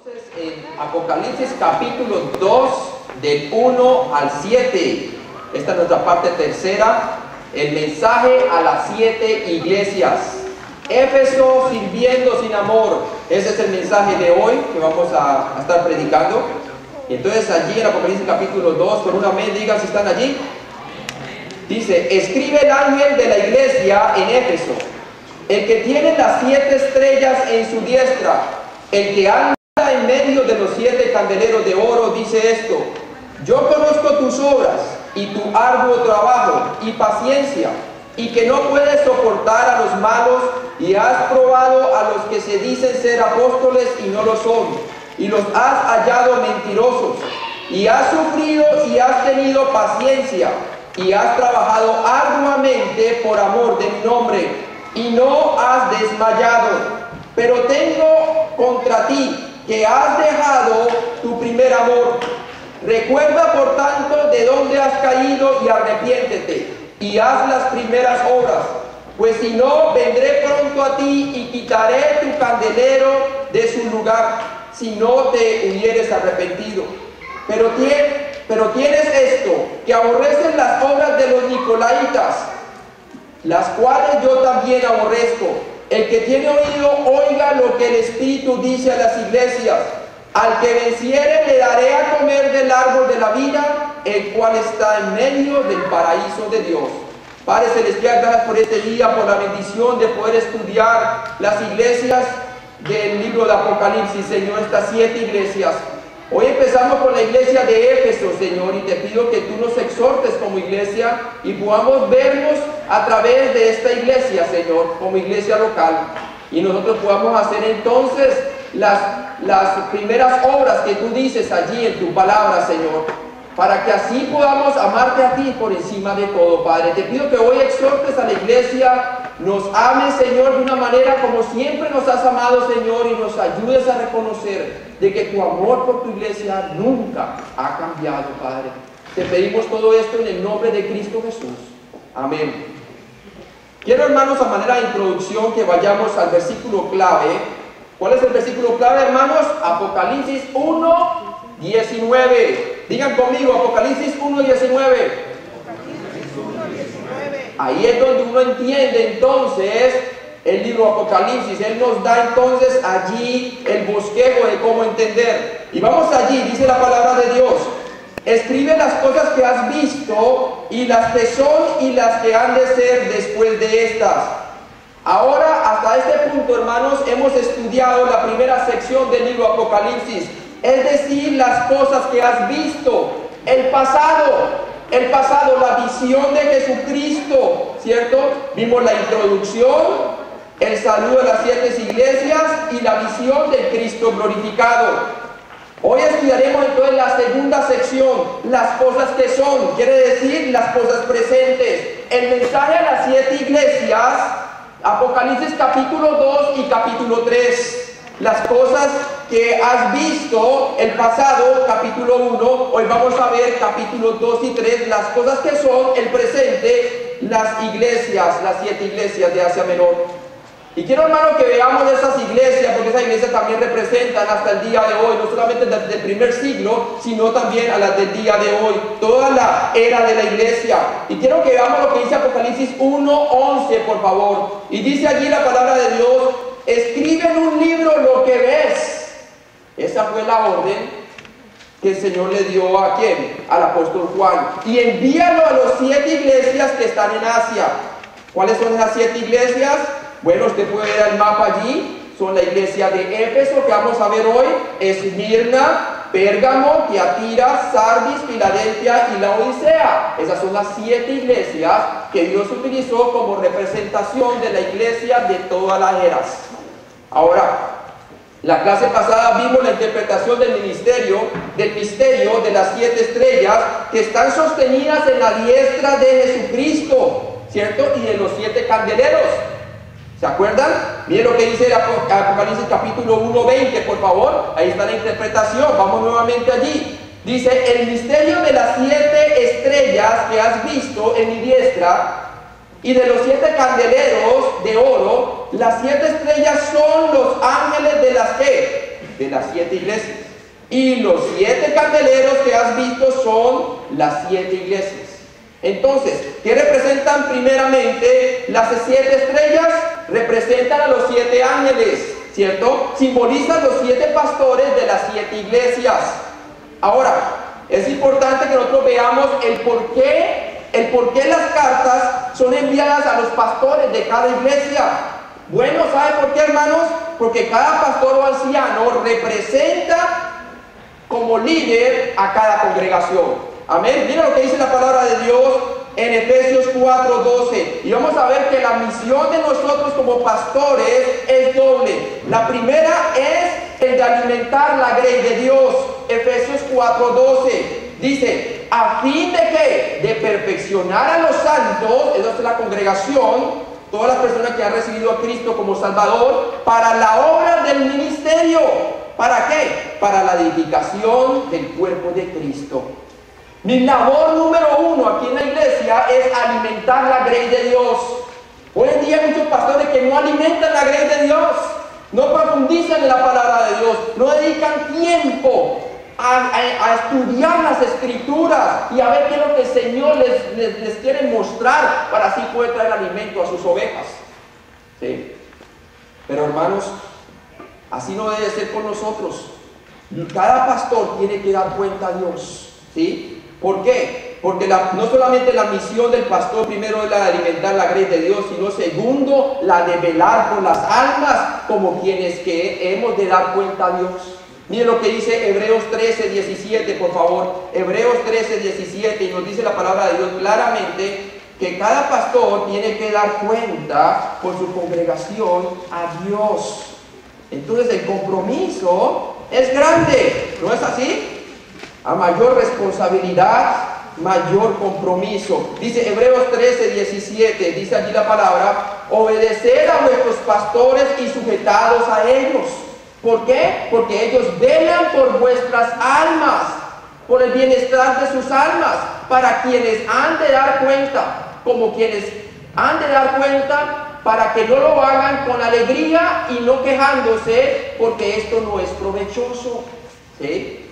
Entonces, en Apocalipsis capítulo 2, del 1 al 7, esta es nuestra parte tercera, el mensaje a las 7 iglesias. Éfeso sirviendo sin amor, ese es el mensaje de hoy que vamos a estar predicando. Y entonces allí en Apocalipsis capítulo 2, con un amén, digan si están allí. Dice, escribe el ángel de la iglesia en Éfeso, el que tiene las 7 estrellas en su diestra, el que anda en medio de los 7 candeleros de oro, dice esto: yo conozco tus obras y tu arduo trabajo y paciencia, y que no puedes soportar a los malos, y has probado a los que se dicen ser apóstoles y no lo son, y los has hallado mentirosos, y has sufrido y has tenido paciencia, y has trabajado arduamente por amor de mi nombre, y no has desmayado. Pero tengo contra ti que has dejado tu primer amor. Recuerda por tanto de dónde has caído y arrepiéntete, y haz las primeras obras, pues si no, vendré pronto a ti y quitaré tu candelero de su lugar, si no te hubieres arrepentido. Pero tienes esto, que aborreces las obras de los nicolaitas, las cuales yo también aborrezco. El que tiene oído, oiga lo que el Espíritu dice a las iglesias. Al que venciere le daré a comer del árbol de la vida, el cual está en medio del paraíso de Dios. Padre Celestial, gracias por este día, por la bendición de poder estudiar las iglesias del libro de Apocalipsis, Señor, estas 7 iglesias. Hoy empezamos con la iglesia de Éfeso, Señor, y te pido que tú nos exhortes como iglesia y podamos vernos a través de esta iglesia, Señor, como iglesia local. Y nosotros podamos hacer entonces las primeras obras que tú dices allí en tu palabra, Señor, para que así podamos amarte a ti por encima de todo, Padre. Te pido que hoy exhortes a la iglesia, nos ames, Señor, de una manera como siempre nos has amado, Señor, y nos ayudes a reconocer de que tu amor por tu iglesia nunca ha cambiado, Padre. Te pedimos todo esto en el nombre de Cristo Jesús. Amén. Quiero, hermanos, a manera de introducción, que vayamos al versículo clave. ¿Cuál es el versículo clave, hermanos? Apocalipsis 1, 19. Digan conmigo, Apocalipsis 1, 19. Ahí es donde uno entiende entonces el libro Apocalipsis. Él nos da entonces allí el bosquejo de cómo entender. Y vamos allí, dice la palabra de Dios: escribe las cosas que has visto, y las que son y las que han de ser después de estas. Ahora, hasta este punto, hermanos, hemos estudiado la primera sección del libro Apocalipsis, es decir, las cosas que has visto, el pasado, la visión de Jesucristo, ¿cierto? Vimos la introducción, el saludo a las 7 iglesias y la visión del Cristo glorificado. Hoy estudiaremos entonces la segunda sección, las cosas que son, quiere decir las cosas presentes. El mensaje a las 7 iglesias, Apocalipsis capítulo 2 y capítulo 3. Las cosas que has visto, el pasado, capítulo 1, hoy vamos a ver capítulos 2 y 3, las cosas que son, el presente, las iglesias, las 7 iglesias de Asia Menor. Y quiero, hermano, que veamos esas iglesias, porque esas iglesias también representan hasta el día de hoy, no solamente desde el primer siglo, sino también a las del día de hoy, toda la era de la iglesia. Y quiero que veamos lo que dice Apocalipsis 1, 11, por favor. Y dice allí la palabra de Dios: escribe en un libro lo que ves. Esa fue la orden que el Señor le dio ¿a quién? Al apóstol Juan. Y envíalo a los 7 iglesias que están en Asia. ¿Cuáles son esas 7 iglesias? Bueno, usted puede ver el mapa allí. Son la iglesia de Éfeso, que vamos a ver hoy, Esmirna, Pérgamo, Tiatira, Sardis, Filadelfia y la Odisea. Esas son las 7 iglesias que Dios utilizó como representación de la iglesia de todas las eras. Ahora, la clase pasada vimos la interpretación del misterio de las 7 estrellas que están sostenidas en la diestra de Jesucristo, ¿cierto? Y de los 7 candeleros. ¿Se acuerdan? Miren lo que dice el Apocalipsis capítulo 1, 20, por favor. Ahí está la interpretación. Vamos nuevamente allí. Dice: el misterio de las 7 estrellas que has visto en mi diestra, y de los 7 candeleros de oro, las 7 estrellas son los ángeles de las que de las 7 iglesias. Y los 7 candeleros que has visto son las 7 iglesias. Entonces, ¿qué representan primeramente? Las 7 estrellas representan a los 7 ángeles, ¿cierto? Simbolizan los 7 pastores de las 7 iglesias. Ahora, es importante que nosotros veamos el por qué las cartas son enviadas a los pastores de cada iglesia. Bueno, ¿sabe por qué, hermanos? Porque cada pastor o anciano representa como líder a cada congregación. Amén. Mira lo que dice la palabra de Dios en Efesios 4:12. Y vamos a ver que la misión de nosotros como pastores es doble. La primera es el de alimentar la grey de Dios. Efesios 4:12 dice: a fin de que de perfeccionar a los santos, esa es la congregación, todas las personas que han recibido a Cristo como Salvador, para la obra del ministerio. ¿Para qué? Para la edificación del cuerpo de Cristo. Mi labor número 1 aquí en la iglesia es alimentar la grey de Dios. Hoy en día hay muchos pastores que no alimentan la grey de Dios, no profundizan en la palabra de Dios, no dedican tiempo a estudiar las escrituras y a ver qué es lo que el Señor les quiere mostrar para así poder traer alimento a sus ovejas. ¿Sí? Pero hermanos, así no debe ser con nosotros. Cada pastor tiene que dar cuenta a Dios. ¿Sí? ¿Por qué? Porque no solamente la misión del pastor primero es la de alimentar la grey de Dios, sino segundo, la de velar por las almas como quienes que hemos de dar cuenta a Dios. Miren lo que dice Hebreos 13:17, por favor. Hebreos 13:17, y nos dice la palabra de Dios claramente que cada pastor tiene que dar cuenta por su congregación a Dios. Entonces el compromiso es grande, ¿no es así? A mayor responsabilidad, mayor compromiso. Dice Hebreos 13:17, dice allí la palabra: obedecer a vuestros pastores y sujetados a ellos. ¿Por qué? Porque ellos velan por vuestras almas, por el bienestar de sus almas, para quienes han de dar cuenta, como quienes han de dar cuenta, para que no lo hagan con alegría y no quejándose, porque esto no es provechoso. ¿Sí?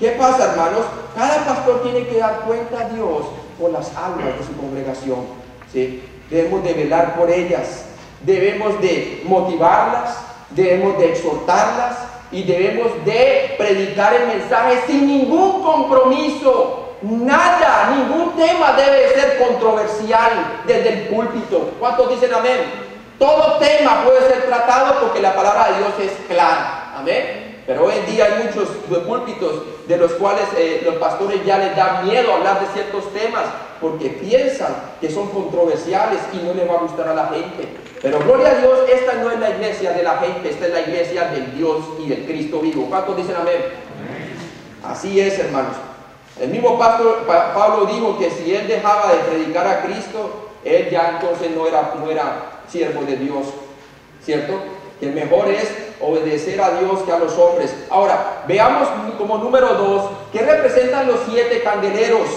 ¿Qué pasa, hermanos? Cada pastor tiene que dar cuenta a Dios por las almas de su congregación. ¿Sí? Debemos de velar por ellas, debemos de motivarlas, debemos de exhortarlas y debemos de predicar el mensaje sin ningún compromiso. Nada, ningún tema debe ser controversial desde el púlpito. ¿Cuántos dicen amén? Todo tema puede ser tratado porque la palabra de Dios es clara. Amén. Pero hoy en día hay muchos púlpitos de los cuales los pastores ya les da miedo hablar de ciertos temas porque piensan que son controversiales y no les va a gustar a la gente. Pero gloria a Dios, esta no es la iglesia de la gente, esta es la iglesia del Dios y del Cristo vivo. ¿Cuántos dicen amén? Así es, hermanos. El mismo pastor Pablo dijo que si él dejaba de predicar a Cristo, él ya entonces no era siervo de Dios, ¿cierto? Que mejor es obedecer a Dios que a los hombres. Ahora, veamos como número 2, ¿qué representan los 7 candeleros?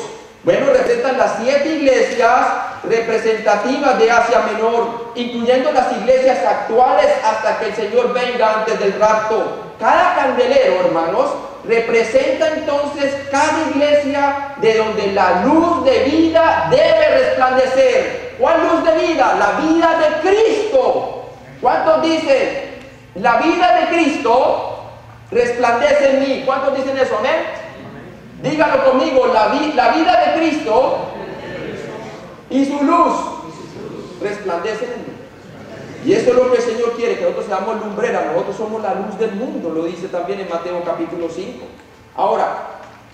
Bueno, representan las 7 iglesias representativas de Asia Menor, incluyendo las iglesias actuales hasta que el Señor venga antes del rapto. Cada candelero, hermanos, representa entonces cada iglesia de donde la luz de vida debe resplandecer. ¿Cuál luz de vida? La vida de Cristo. ¿Cuántos dicen? La vida de Cristo resplandece en mí. ¿Cuántos dicen eso? Amén. Díganlo conmigo, la vida de Cristo y su luz resplandece en mí. Y eso es lo que el Señor quiere, que nosotros seamos lumbreras. Nosotros somos la luz del mundo, lo dice también en Mateo capítulo 5. Ahora,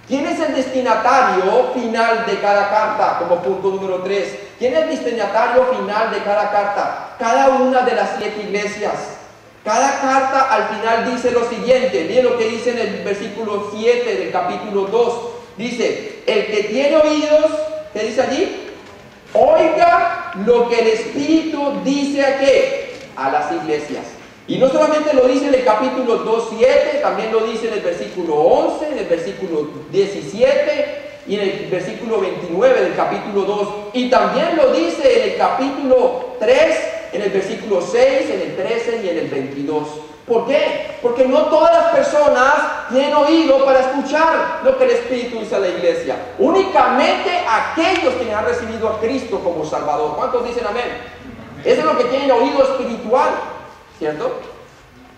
¿quién es el destinatario final de cada carta? Como punto número 3. ¿Quién es el destinatario final de cada carta? Cada una de las 7 iglesias. Cada carta al final dice lo siguiente. Miren lo que dice en el versículo 7 del capítulo 2. Dice: el que tiene oídos, ¿qué dice allí? Oiga lo que el Espíritu dice a ¿qué? A las iglesias. Y no solamente lo dice en el capítulo 2:7, también lo dice en el versículo 11, en el versículo 17 y en el versículo 29 del capítulo 2. Y también lo dice en el capítulo 3, en el versículo 6, en el 13 y en el 22. ¿Por qué? Porque no todas las personas tienen oído para escuchar lo que el Espíritu dice a la iglesia. Únicamente aquellos que han recibido a Cristo como Salvador. ¿Cuántos dicen amén? Eso es lo que tienen oído espiritual, ¿cierto?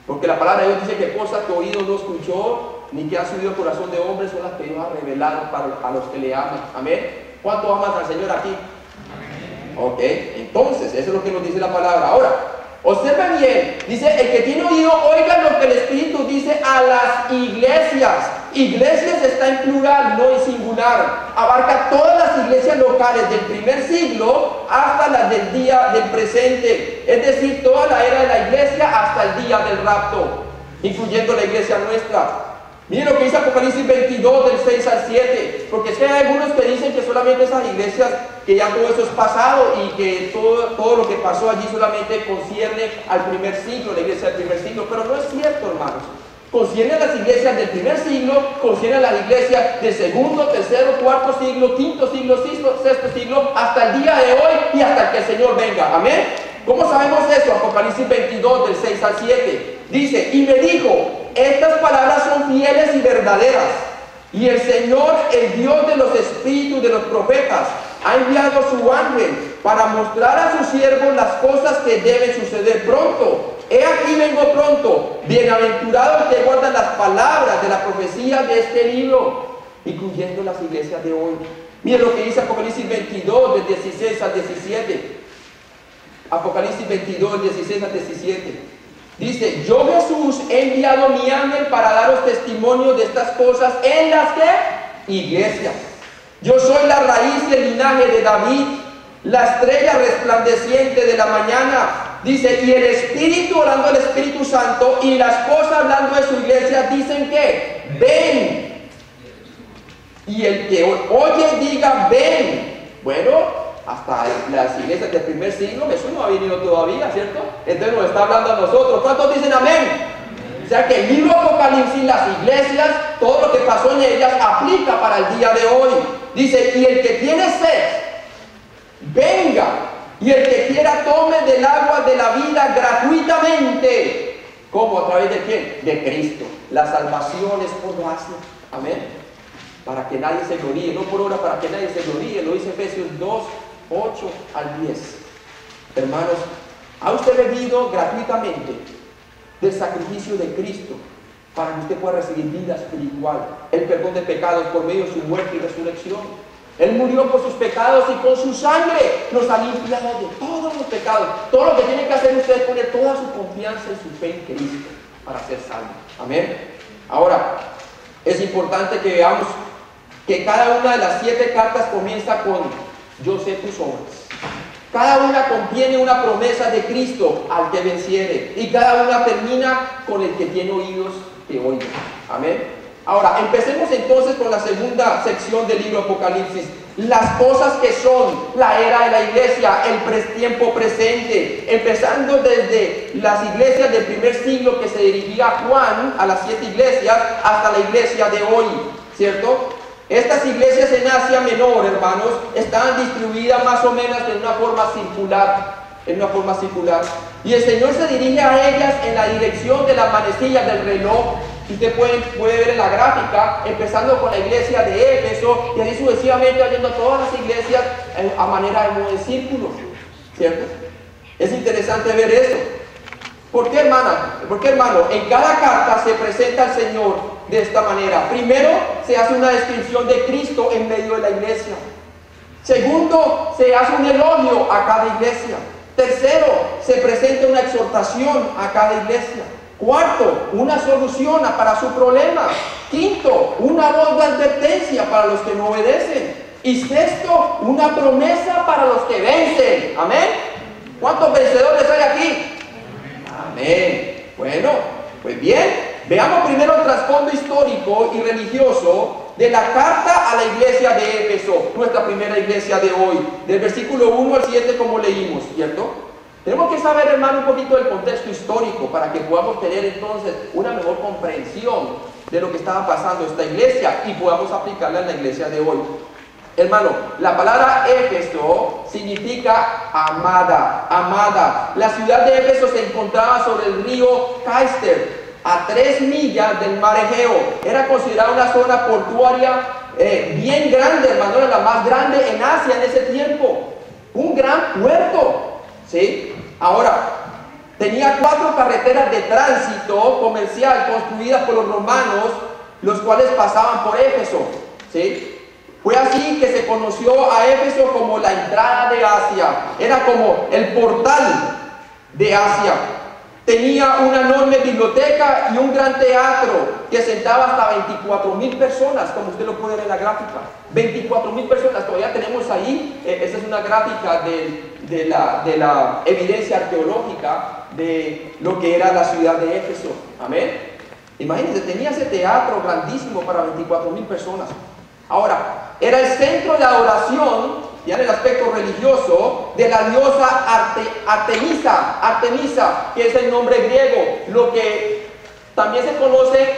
Porque la palabra de Dios dice que cosas que oído no escuchó, ni que ha subido el corazón de hombre, son las que Dios ha revelado a los que le aman. Amén. ¿Cuánto aman al Señor aquí? Ok, entonces, eso es lo que nos dice la palabra. Ahora, observen bien, dice, el que tiene oído, oiga lo que el Espíritu dice a las iglesias. Iglesias está en plural, no en singular. Abarca todas las iglesias locales del primer siglo hasta las del día del presente. Es decir, toda la era de la iglesia hasta el día del rapto, incluyendo la iglesia nuestra. Miren lo que dice Apocalipsis 22, del 6 al 7, porque es que hay algunos que dicen que solamente esas iglesias, que ya todo eso es pasado y que todo lo que pasó allí solamente concierne al primer siglo, la iglesia del primer siglo, pero no es cierto, hermanos. Concierne a las iglesias del primer siglo, concierne a las iglesias del segundo, tercero, cuarto siglo, quinto siglo, sexto siglo, hasta el día de hoy y hasta que el Señor venga. Amén. ¿Cómo sabemos eso? Apocalipsis 22, del 6 al 7. Dice, y me dijo, estas palabras son fieles y verdaderas, y el Señor, el Dios de los espíritus de los profetas, ha enviado su ángel para mostrar a sus siervos las cosas que deben suceder pronto. He aquí vengo pronto. Bienaventurado el que guarda las palabras de la profecía de este libro, incluyendo las iglesias de hoy. Miren lo que dice Apocalipsis 22, del 16 al 17. Apocalipsis 22, 16 al 17. Dice, yo Jesús he enviado mi ángel para daros testimonio de estas cosas en las que iglesias. Yo soy la raíz y el linaje de David, la estrella resplandeciente de la mañana. Dice, y el Espíritu, hablando del Espíritu Santo, y la esposa hablando de su iglesia, dicen que ven. Y el que oye diga ven. Bueno, hasta las iglesias del primer siglo, Jesús no ha venido todavía, ¿cierto? Entonces nos está hablando a nosotros. ¿Cuántos dicen amén? O sea que el libro Apocalipsis, las iglesias, todo lo que pasó en ellas aplica para el día de hoy. Dice, y el que tiene sed, venga, y el que quiera tome del agua de la vida gratuitamente. ¿Cómo? ¿A través de quién? De Cristo. La salvación es por gracia. Amén. Para que nadie se gloríe, no por obra, para que nadie se gloríe. Lo dice Efesios 2, 8 al 10. Hermanos, ¿ha usted bebido gratuitamente del sacrificio de Cristo para que usted pueda recibir vida espiritual, el perdón de pecados por medio de su muerte y resurrección? Él murió por sus pecados y con su sangre nos ha limpiado de todos los pecados. Todo lo que tiene que hacer usted es poner toda su confianza y su fe en Cristo para ser salvo. Amén. Ahora, es importante que veamos que cada una de las 7 cartas comienza con yo sé tus obras. Cada una contiene una promesa de Cristo al que venciere, y cada una termina con el que tiene oídos que oiga. Amén. Ahora, empecemos entonces con la segunda sección del libro Apocalipsis. Las cosas que son la era de la iglesia, el tiempo presente, empezando desde las iglesias del primer siglo que se dirigía Juan a las 7 iglesias, hasta la iglesia de hoy, ¿cierto? Estas iglesias en Asia Menor, hermanos, estaban distribuidas más o menos en una forma circular. Y el Señor se dirige a ellas en la dirección de la manecilla del reloj. Usted puede ver en la gráfica, empezando con la iglesia de Éfeso, y así sucesivamente yendo a todas las iglesias a manera de círculo, ¿cierto? Es interesante ver eso. ¿Por qué, hermana? Porque, hermano, en cada carta se presenta al Señor de esta manera. Primero, se hace una descripción de Cristo en medio de la iglesia. Segundo, se hace un elogio a cada iglesia. Tercero, se presenta una exhortación a cada iglesia. Cuarto, una solución para su problema. Quinto, una voz de advertencia para los que no obedecen. Y sexto, una promesa para los que vencen. Amén. ¿Cuántos vencedores hay aquí? Amén. Bueno, pues bien, veamos primero el trasfondo histórico y religioso de la carta a la iglesia de Éfeso, nuestra primera iglesia de hoy, del versículo 1 al 7 como leímos, ¿cierto? Tenemos que saber, hermano, un poquito del contexto histórico para que podamos tener entonces una mejor comprensión de lo que estaba pasando en esta iglesia y podamos aplicarla en la iglesia de hoy. Hermano, la palabra Éfeso significa amada, amada. La ciudad de Éfeso se encontraba sobre el río Caister, a 3 millas del mar Egeo. Era considerada una zona portuaria bien grande, hermano, era la más grande en Asia en ese tiempo. Un gran puerto, ¿sí? Ahora, tenía 4 carreteras de tránsito comercial construidas por los romanos, los cuales pasaban por Éfeso, ¿sí? Fue así que se conoció a Éfeso como la entrada de Asia. Era como el portal de Asia. Tenía una enorme biblioteca y un gran teatro que sentaba hasta 24,000 personas, como usted lo puede ver en la gráfica. 24,000 personas, todavía tenemos ahí, esa es una gráfica de la evidencia arqueológica de lo que era la ciudad de Éfeso. Amén. Imagínense, tenía ese teatro grandísimo para 24,000 personas. Ahora, era el centro de adoración, ya en el aspecto religioso, de la diosa Artemisa, que es el nombre griego, lo que también se conoce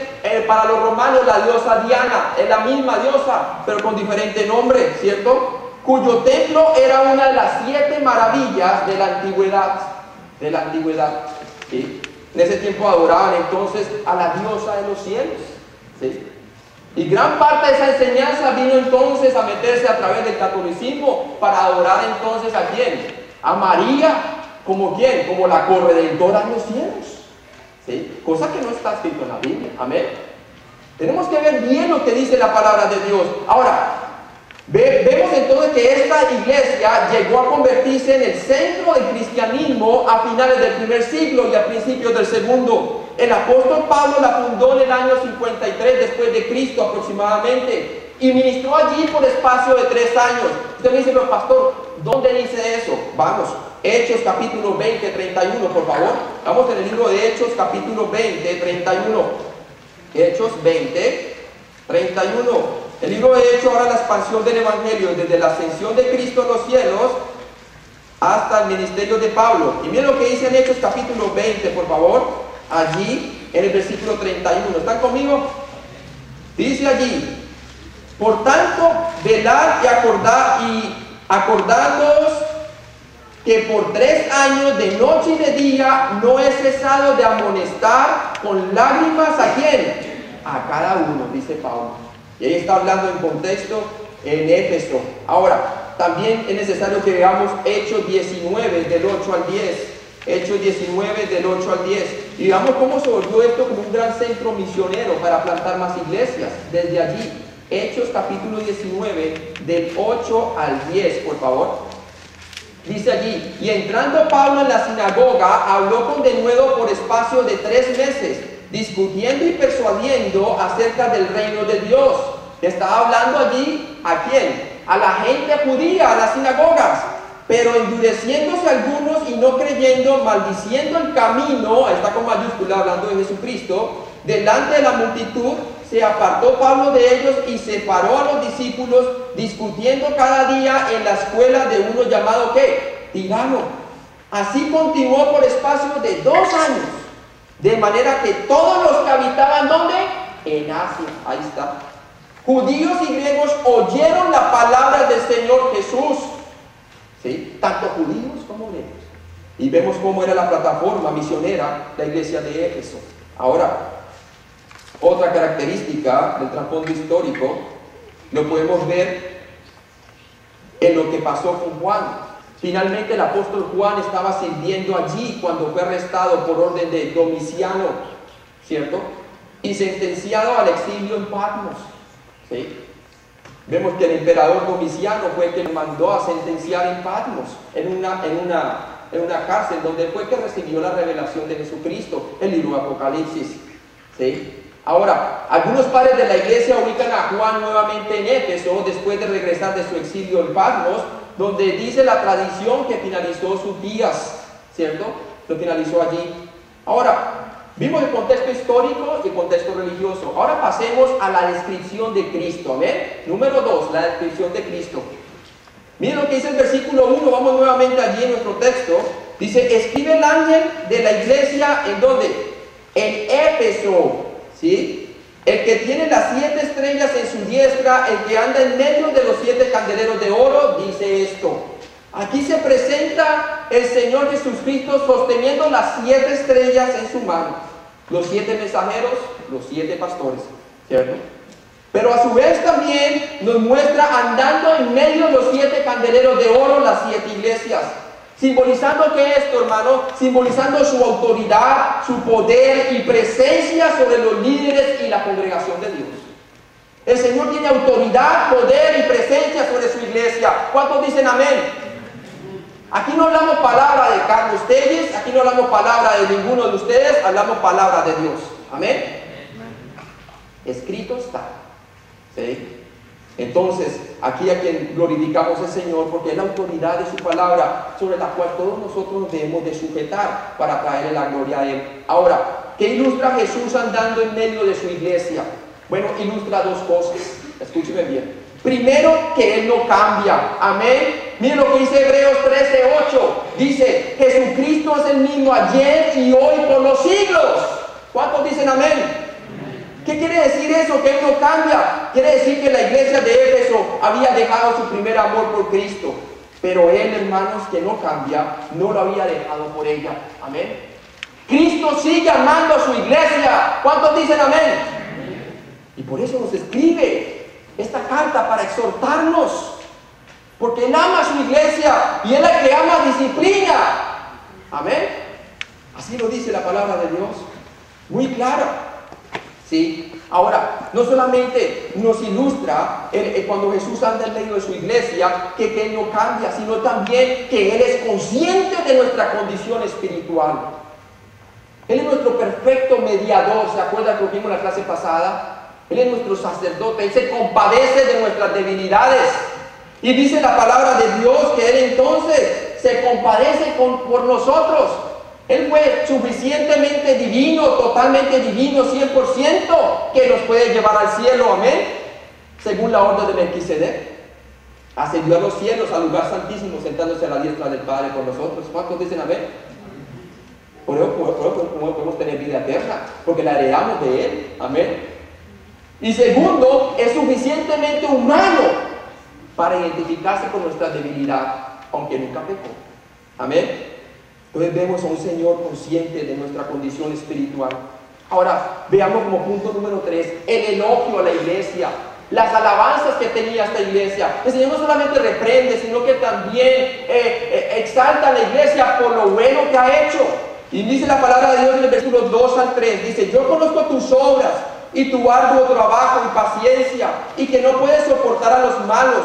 para los romanos la diosa Diana, es la misma diosa, pero con diferente nombre, ¿cierto? Cuyo templo era una de las 7 maravillas de la antigüedad, ¿sí? En ese tiempo adoraban entonces a la diosa de los cielos, ¿sí? Y gran parte de esa enseñanza vino entonces a meterse a través del catolicismo para adorar entonces a quién, a María, como quién, como la corredentora de los cielos, ¿sí? Cosa que no está escrito en la Biblia. Amén. Tenemos que ver bien lo que dice la palabra de Dios. Ahora, vemos entonces que esta iglesia llegó a convertirse en el centro del cristianismo a finales del primer siglo y a principios del segundo. El apóstol Pablo la fundó en el año 53 después de Cristo aproximadamente y ministró allí por espacio de 3 años. Usted me dice, pero pastor, ¿dónde dice eso? Vamos, Hechos capítulo 20, 31, por favor. Vamos en el libro de Hechos capítulo 20, 31. Hechos 20, 31. El libro de Hechos ahora la expansión del Evangelio desde la ascensión de Cristo a los cielos hasta el ministerio de Pablo. Y miren lo que dice en Hechos capítulo 20, por favor. Allí, en el versículo 31. ¿Están conmigo? Dice allí: por tanto, velad y acordándoos que por 3 años de noche y de día no he cesado de amonestar con lágrimas ¿a quién? A cada uno, dice Pablo. Y ahí está hablando en contexto en Éfeso. Ahora, también es necesario que veamos Hechos 19 del 8 al 10. Hechos 19 del 8 al 10. Y veamos cómo se volvió esto como un gran centro misionero para plantar más iglesias. Desde allí, Hechos capítulo 19 del 8 al 10, por favor. Dice allí: y entrando Pablo en la sinagoga, habló con denuedo por espacio de 3 meses, discutiendo y persuadiendo acerca del reino de Dios. Estaba hablando allí ¿a quién? A la gente judía, a las sinagogas. Pero endureciéndose algunos y no creyendo, maldiciendo el camino, está con mayúscula hablando de Jesucristo, delante de la multitud, se apartó Pablo de ellos y separó a los discípulos, discutiendo cada día en la escuela de uno llamado ¿qué? Tirano. Así continuó por espacio de 2 años, de manera que todos los que habitaban ¿dónde? En Asia, ahí está. Judíos y griegos oyeron la palabra del Señor Jesús. ¿Sí? Tanto judíos como griegos. Y vemos cómo era la plataforma misionera, la iglesia de Éfeso. Ahora, otra característica del trasfondo histórico lo podemos ver en lo que pasó con Juan. Finalmente el apóstol Juan estaba sirviendo allí cuando fue arrestado por orden de Domiciano, ¿cierto? Y sentenciado al exilio en Patmos, ¿sí? Vemos que el emperador Domiciano fue el que lo mandó a sentenciar en Patmos, en una cárcel donde fue que recibió la revelación de Jesucristo, el libro de Apocalipsis, ¿sí? Ahora, algunos padres de la iglesia ubican a Juan nuevamente en Éfeso después de regresar de su exilio en Patmos, donde dice la tradición que finalizó sus días, ¿cierto? Lo finalizó allí. Ahora, vimos el contexto histórico y el contexto religioso. Ahora pasemos a la descripción de Cristo. ¿Ven? Número 2, la descripción de Cristo. Miren lo que dice el versículo 1. Vamos nuevamente allí en nuestro texto. Dice: escribe el ángel de la iglesia, ¿en dónde? En Éfeso, ¿sí? El que tiene las 7 estrellas en su diestra, el que anda en medio de los 7 candeleros de oro, dice esto. Aquí se presenta el Señor Jesucristo sosteniendo las 7 estrellas en su mano. Los 7 mensajeros, los 7 pastores, ¿cierto? Pero a su vez también nos muestra andando en medio de los 7 candeleros de oro, las 7 iglesias. ¿Simbolizando qué es esto, hermano? Simbolizando su autoridad, su poder y presencia sobre los líderes y la congregación de Dios. El Señor tiene autoridad, poder y presencia sobre su iglesia. ¿Cuántos dicen amén? Aquí no hablamos palabra de Carlos Telles, aquí no hablamos palabra de ninguno de ustedes, hablamos palabra de Dios. Amén. Escrito está. ¿Sí? Entonces, aquí a quien glorificamos al Señor, porque es la autoridad de su palabra sobre la cual todos nosotros debemos de sujetar para traerle la gloria a Él. Ahora, ¿qué ilustra Jesús andando en medio de su iglesia? Bueno, ilustra 2 cosas. Escúcheme bien. Primero, que Él no cambia. Amén. Miren lo que dice Hebreos 13:8. Dice, Jesucristo es el mismo ayer y hoy por los siglos. ¿Cuántos dicen amén? ¿Qué quiere decir eso? Que Él no cambia. Quiere decir que la iglesia de Éfeso había dejado su primer amor por Cristo. Pero Él, hermanos, que no cambia, no lo había dejado por ella. Amén. Cristo sigue amando a su iglesia. ¿Cuántos dicen amén? Y por eso nos escribe esta carta para exhortarnos. Porque Él ama a su iglesia y Él la que ama disciplina. Amén. Así lo dice la palabra de Dios. Muy clara. ¿Sí? Ahora, no solamente nos ilustra cuando Jesús anda en medio de su iglesia que Él no cambia, sino también que Él es consciente de nuestra condición espiritual. Él es nuestro perfecto mediador. ¿Se acuerdan que lo vimos en la clase pasada? Él es nuestro sacerdote. Él se compadece de nuestras debilidades. Y dice la palabra de Dios que Él entonces se compadece por nosotros. Él fue suficientemente divino, totalmente divino, 100%, que nos puede llevar al cielo, amén. Según la orden de Melquisedec. Ascendió a los cielos, al lugar santísimo, sentándose a la diestra del Padre con nosotros. ¿Cuántos dicen amén? Por eso podemos tener vida eterna, porque la heredamos de Él, amén. Y segundo, es suficientemente humano para identificarse con nuestra debilidad, aunque nunca pecó, amén. Entonces vemos a un Señor consciente de nuestra condición espiritual. Ahora, veamos como punto número 3, el elogio a la iglesia, las alabanzas que tenía esta iglesia. El Señor no solamente reprende, sino que también exalta a la iglesia por lo bueno que ha hecho. Y dice la palabra de Dios en el versículo 2 al 3, dice, yo conozco tus obras y tu arduo trabajo y paciencia, y que no puedes soportar a los malos,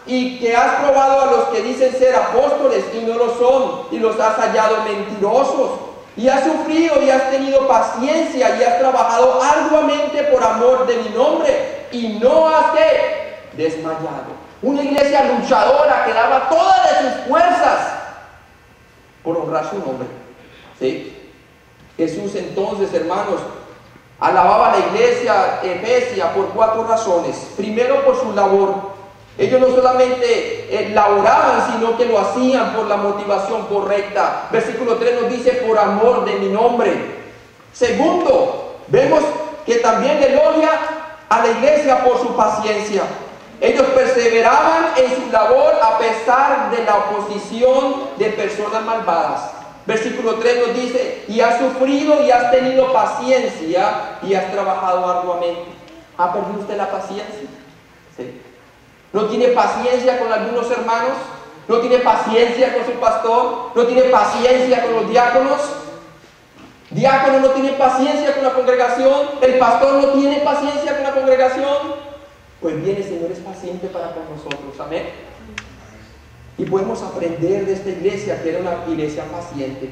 y que has probado a los que dicen ser apóstoles y no lo son, y los has hallado mentirosos, y has sufrido y has tenido paciencia y has trabajado arduamente por amor de mi nombre, y no has desmayado. Una iglesia luchadora que daba todas de sus fuerzas por honrar su nombre. ¿Sí? Jesús entonces, hermanos, alababa a la iglesia efesia por 4 razones. Primero, por su labor. Ellos no solamente laboraban, sino que lo hacían por la motivación correcta. Versículo 3 nos dice, por amor de mi nombre. Segundo, vemos que también elogia a la iglesia por su paciencia. Ellos perseveraban en su labor a pesar de la oposición de personas malvadas. Versículo 3 nos dice, y has sufrido y has tenido paciencia y has trabajado arduamente. ¿Ha perdido usted la paciencia? ¿Sí? ¿No tiene paciencia con algunos hermanos? ¿No tiene paciencia con su pastor? ¿No tiene paciencia con los diáconos? ¿Diácono no tiene paciencia con la congregación? ¿El pastor no tiene paciencia con la congregación? Pues bien, el Señor es paciente para con nosotros, amén. Y podemos aprender de esta iglesia, que era una iglesia paciente.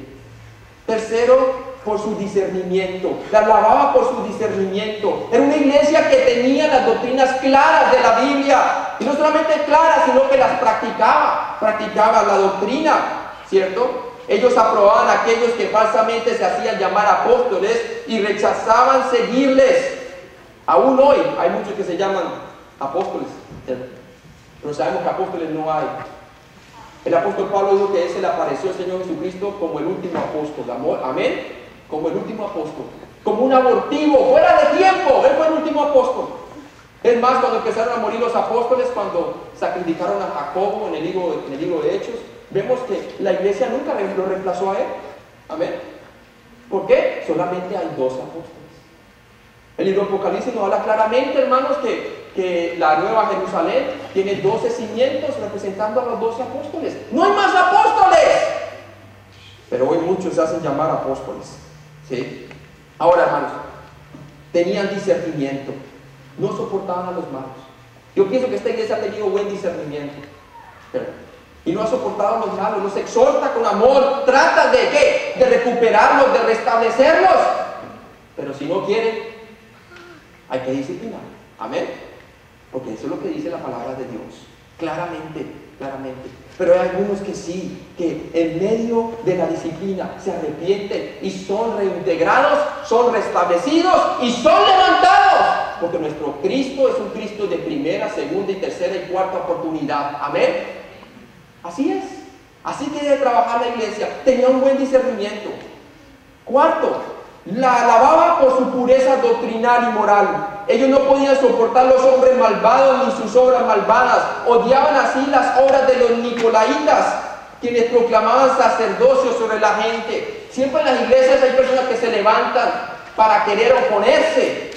Tercero, por su discernimiento. La alababa por su discernimiento. Era una iglesia que tenía las doctrinas claras de la Biblia. Y no solamente claras, sino que las practicaba. Practicaba la doctrina, ¿cierto? Ellos aprobaban a aquellos que falsamente se hacían llamar apóstoles y rechazaban seguirles. Aún hoy hay muchos que se llaman apóstoles, ¿cierto? Pero sabemos que apóstoles no hay. El apóstol Pablo dijo que se le apareció al Señor Jesucristo como el último apóstol, amén, como el último apóstol. como un abortivo, fuera de tiempo. Él fue el último apóstol. Es más, cuando empezaron a morir los apóstoles, cuando sacrificaron a Jacobo en el libro de Hechos, vemos que la iglesia nunca lo reemplazó a él. Amén. ¿Por qué? Solamente hay 2 apóstoles. El libro de Apocalipsis nos habla claramente, hermanos, que la Nueva Jerusalén tiene 12 cimientos representando a los 12 apóstoles. ¡No hay más apóstoles! Pero hoy muchos se hacen llamar apóstoles. ¿Sí? Ahora, hermanos, tenían discernimiento. No soportaban a los malos. Yo pienso que esta iglesia ha tenido buen discernimiento. Y no ha soportado a los malos. Los exhorta con amor. Trata de ¿qué? De recuperarlos, de restablecerlos. Pero si no quieren, hay que disciplinar. Amén. Porque eso es lo que dice la palabra de Dios. Claramente, claramente. Pero hay algunos que sí, que en medio de la disciplina se arrepienten y son reintegrados, son restablecidos y son levantados. Porque nuestro Cristo es un Cristo de primera, segunda y tercera y cuarta oportunidad. Amén. Así es. Así que debe trabajar la iglesia. Tenía un buen discernimiento. Cuarto, la alababa por su pureza doctrinal y moral. Ellos no podían soportar los hombres malvados ni sus obras malvadas. Odiaban así las obras de los nicolaitas, quienes proclamaban sacerdocio sobre la gente. Siempre en las iglesias hay personas que se levantan para querer oponerse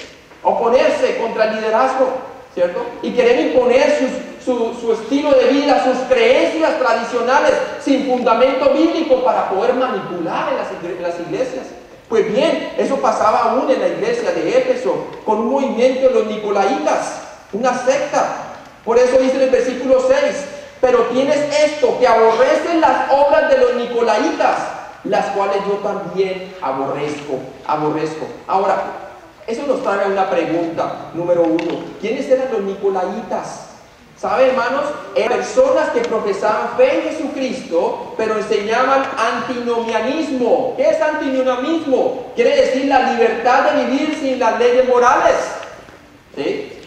contra el liderazgo, ¿cierto? Y querer imponer su estilo de vida, sus creencias tradicionales sin fundamento bíblico para poder manipular en las iglesias. Pues bien, eso pasaba aún en la iglesia de Éfeso, con un movimiento de los nicolaitas, una secta. Por eso dice en el versículo 6, pero tienes esto, que aborrecen las obras de los nicolaitas, las cuales yo también aborrezco. Ahora, eso nos trae una pregunta, número 1. ¿Quiénes eran los nicolaitas? ¿Sabe, hermanos? Eran personas que profesaban fe en Jesucristo, pero enseñaban antinomianismo. ¿Qué es antinomianismo? Quiere decir la libertad de vivir sin las leyes morales. ¿Sí?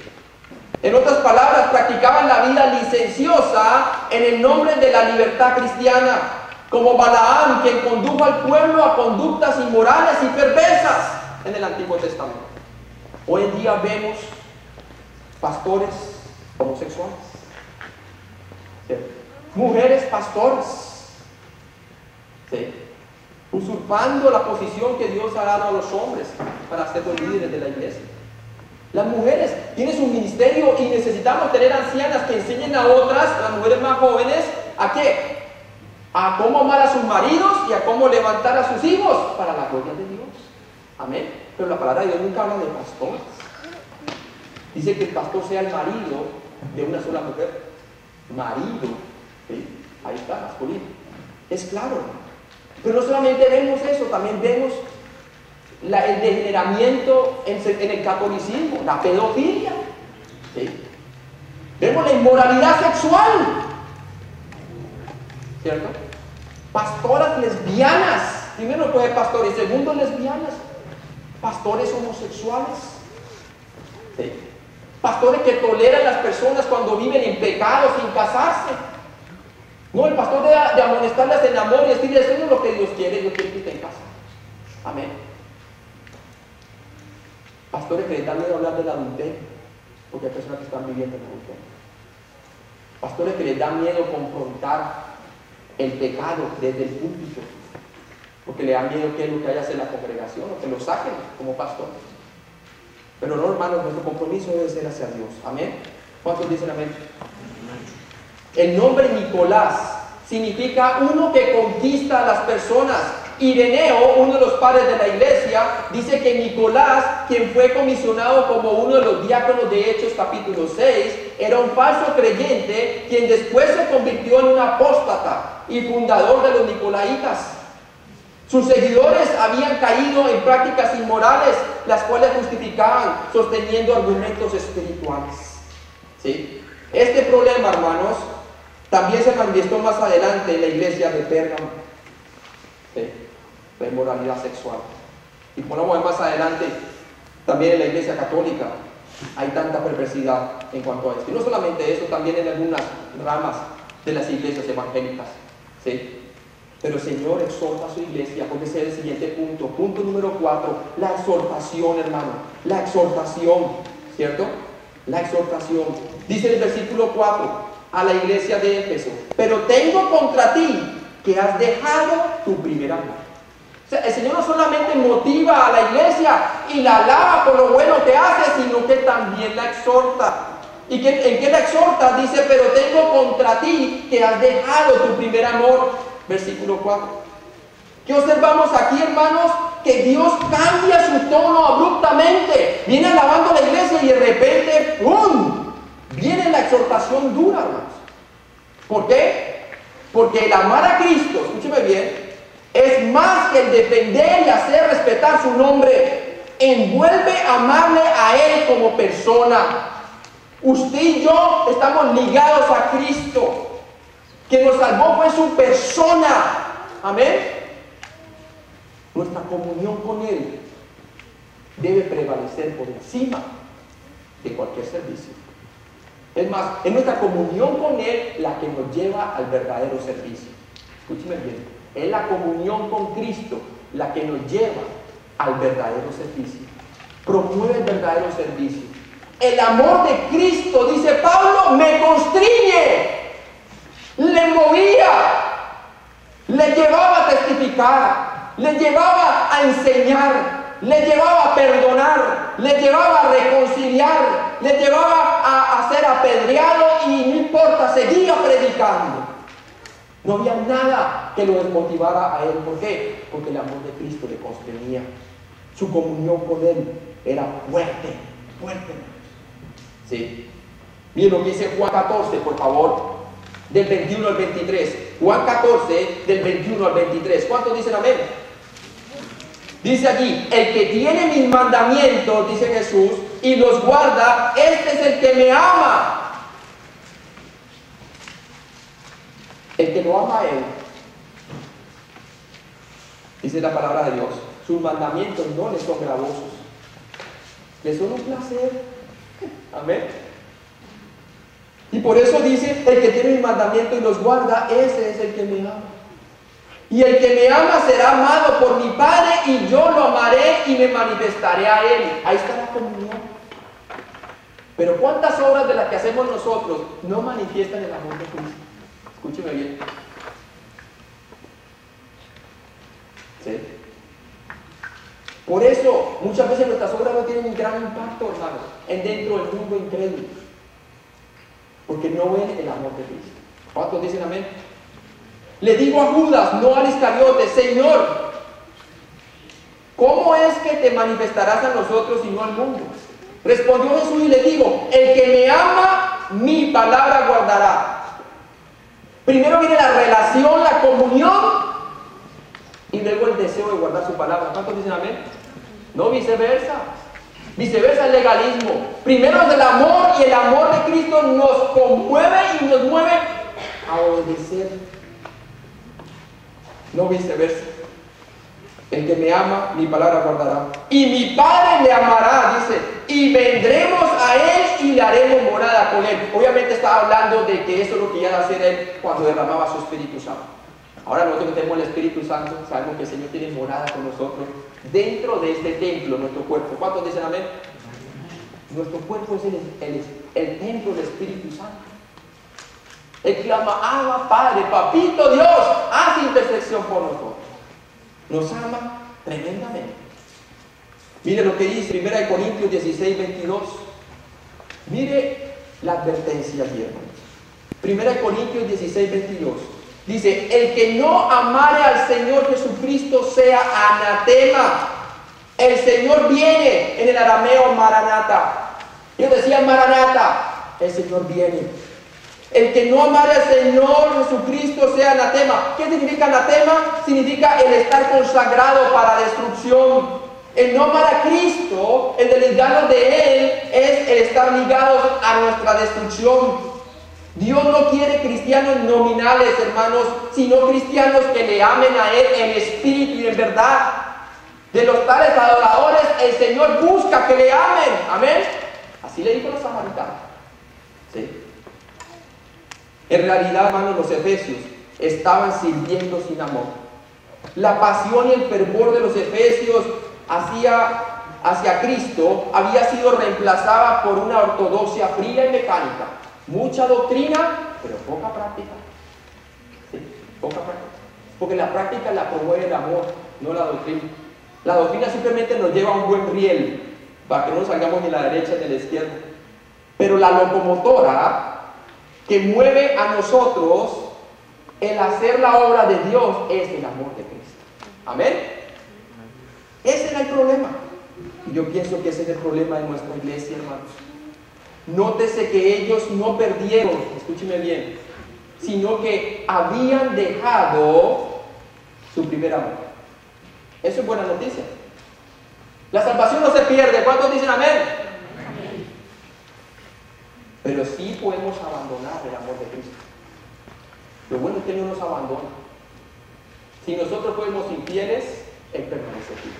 En otras palabras, practicaban la vida licenciosa en el nombre de la libertad cristiana, como Balaam, quien condujo al pueblo a conductas inmorales y perversas en el Antiguo Testamento. Hoy en día vemos pastores homosexuales, ¿sí? Mujeres pastores, ¿sí? Usurpando la posición que Dios ha dado a los hombres para ser los líderes de la iglesia. Las mujeres tienen su ministerio y necesitamos tener ancianas que enseñen a otras, las mujeres más jóvenes, ¿a qué? A cómo amar a sus maridos y a cómo levantar a sus hijos para la gloria de Dios. Amén. Pero la palabra de Dios nunca habla de pastores. Dice que el pastor sea el marido de una sola mujer. Marido, ¿sí? Ahí está, masculino. Es claro. Pero no solamente vemos eso, también vemos el degeneramiento en el catolicismo, la pedofilia, ¿sí? Vemos la inmoralidad sexual, ¿cierto? Pastoras lesbianas, primero no puede pastores, segundo lesbianas, pastores homosexuales, ¿sí? Pastores que toleran a las personas cuando viven en pecado sin casarse. No, el pastor de amonestarlas en amor y decirles, eso no es lo que Dios quiere que esté en casa. Amén. Pastores que les dan miedo hablar del adulterio, porque hay personas que están viviendo en adulterio. Pastores que les dan miedo confrontar el pecado desde el púlpito, porque le dan miedo que es lo que haya hacer la congregación o que lo saquen como pastores. Pero no, hermanos, nuestro compromiso debe ser hacia Dios. Amén. ¿Cuántos dicen amén? El nombre Nicolás significa uno que conquista a las personas. Ireneo, uno de los padres de la iglesia, dice que Nicolás, quien fue comisionado como uno de los diáconos de Hechos capítulo 6, era un falso creyente quien después se convirtió en un apóstata y fundador de los nicolaitas. Sus seguidores habían caído en prácticas inmorales, las cuales justificaban sosteniendo argumentos espirituales. ¿Sí? Este problema, hermanos, también se manifestó más adelante en la iglesia de Pérgamo. ¿Sí? La inmoralidad sexual. Y podemos ver más adelante, también en la iglesia católica, hay tanta perversidad en cuanto a esto. Y no solamente eso, también en algunas ramas de las iglesias evangélicas. ¿Sí? Pero el Señor exhorta a su iglesia, porque ese es el siguiente punto. Punto número 4, la exhortación, hermano. La exhortación, ¿cierto? La exhortación. Dice el versículo 4 a la iglesia de Éfeso: pero tengo contra ti que has dejado tu primer amor. O sea, el Señor no solamente motiva a la iglesia y la alaba por lo bueno que hace, sino que también la exhorta. ¿Y en qué la exhorta? Dice: pero tengo contra ti que has dejado tu primer amor. Versículo 4. ¿Qué observamos aquí, hermanos? Que Dios cambia su tono abruptamente. Viene alabando a la iglesia y de repente ¡pum!, viene la exhortación dura, hermanos. ¿Por qué? Porque el amar a Cristo, escúcheme bien, es más que el defender y hacer respetar su nombre. Envuelve amarle a Él como persona. Usted y yo estamos ligados a Cristo. Que nos salvó fue su persona. Amén. Nuestra comunión con Él debe prevalecer por encima de cualquier servicio. Es más, es nuestra comunión con Él la que nos lleva al verdadero servicio. Escúcheme bien. Es la comunión con Cristo la que nos lleva al verdadero servicio. Promueve el verdadero servicio. El amor de Cristo, dice Pablo, me constriñe. Le movía, le llevaba a testificar, le llevaba a enseñar, le llevaba a perdonar, le llevaba a reconciliar, le llevaba a ser apedreado y no importa, seguía predicando. No había nada que lo desmotivara a él. ¿Por qué? Porque el amor de Cristo le constreñía. Su comunión con Él era fuerte, fuerte. ¿Sí? Miren lo que dice Juan 14, por favor. Del 21 al 23. Juan 14, del 21 al 23. ¿Cuántos dicen amén? Dice allí: el que tiene mis mandamientos, dice Jesús, y los guarda, este es el que me ama. El que no ama a Él, dice la palabra de Dios, sus mandamientos no le son gravosos, le son un placer. Amén. Y por eso dice: el que tiene mis mandamientos y los guarda, ese es el que me ama. Y el que me ama será amado por mi Padre, y yo lo amaré y me manifestaré a Él. Ahí está la comunión. Pero ¿cuántas obras de las que hacemos nosotros no manifiestan el amor de Cristo? Escúcheme bien. ¿Sí? Por eso muchas veces nuestras obras no tienen un gran impacto, hermanos, dentro del mundo incrédulo. Porque no ven el amor de Cristo. ¿Cuántos dicen amén? Le digo a Judas, no al Iscariote: Señor, ¿cómo es que te manifestarás a nosotros y no al mundo? Respondió Jesús y le digo: el que me ama, mi palabra guardará. Primero viene la relación, la comunión, y luego el deseo de guardar su palabra. ¿Cuántos dicen amén? No viceversa. Viceversa el legalismo. Primero es el amor, y el amor de Cristo nos conmueve y nos mueve a obedecer. No viceversa. El que me ama, mi palabra guardará. Y mi Padre le amará, dice, y vendremos a Él y le haremos morada con Él. Obviamente estaba hablando de que eso es lo que iba a hacer Él cuando derramaba su Espíritu Santo. Ahora nosotros que tenemos el Espíritu Santo, sabemos que el Señor tiene morada con nosotros dentro de este templo, nuestro cuerpo. ¿Cuántos dicen amén? Nuestro cuerpo es el templo del Espíritu Santo. Él clama: ama, Padre, Papito Dios, haz intercesión por nosotros. Nos ama tremendamente. Mire lo que dice 1 Corintios 16, 22. Mire la advertencia aquí, hermanos. 1 Corintios 16, 22. Dice: el que no amare al Señor Jesucristo sea anatema. El Señor viene, en el arameo Maranata. Yo decía Maranata, el Señor viene. El que no amare al Señor Jesucristo sea anatema. ¿Qué significa anatema? Significa el estar consagrado para destrucción. El no amar a Cristo, el desligarnos de Él, es el estar ligados a nuestra destrucción. Dios no quiere cristianos nominales, hermanos, sino cristianos que le amen a Él en espíritu y en verdad. De los tales adoradores, el Señor busca que le amen. Amén. Así le dijo a los samaritanos. ¿Sí? En realidad, hermanos, los efesios estaban sirviendo sin amor. La pasión y el fervor de los efesios hacia Cristo había sido reemplazada por una ortodoxia fría y mecánica. Mucha doctrina, pero poca práctica. ¿Sí? Poca práctica. Porque la práctica la promueve el amor, no la doctrina. La doctrina simplemente nos lleva a un buen riel, para que no nos salgamos ni a la derecha ni a la izquierda. Pero la locomotora que mueve a nosotros el hacer la obra de Dios es el amor de Cristo. Amén. Ese era el problema. Y yo pienso que ese es el problema de nuestra iglesia, hermanos. Nótese que ellos no perdieron, escúcheme bien, sino que habían dejado su primer amor. Eso es buena noticia. La salvación no se pierde. ¿Cuántos dicen amén? Amén. Pero sí podemos abandonar el amor de Cristo. Lo bueno es que no nos abandona. Si nosotros fuéramos infieles, Él permanece aquí.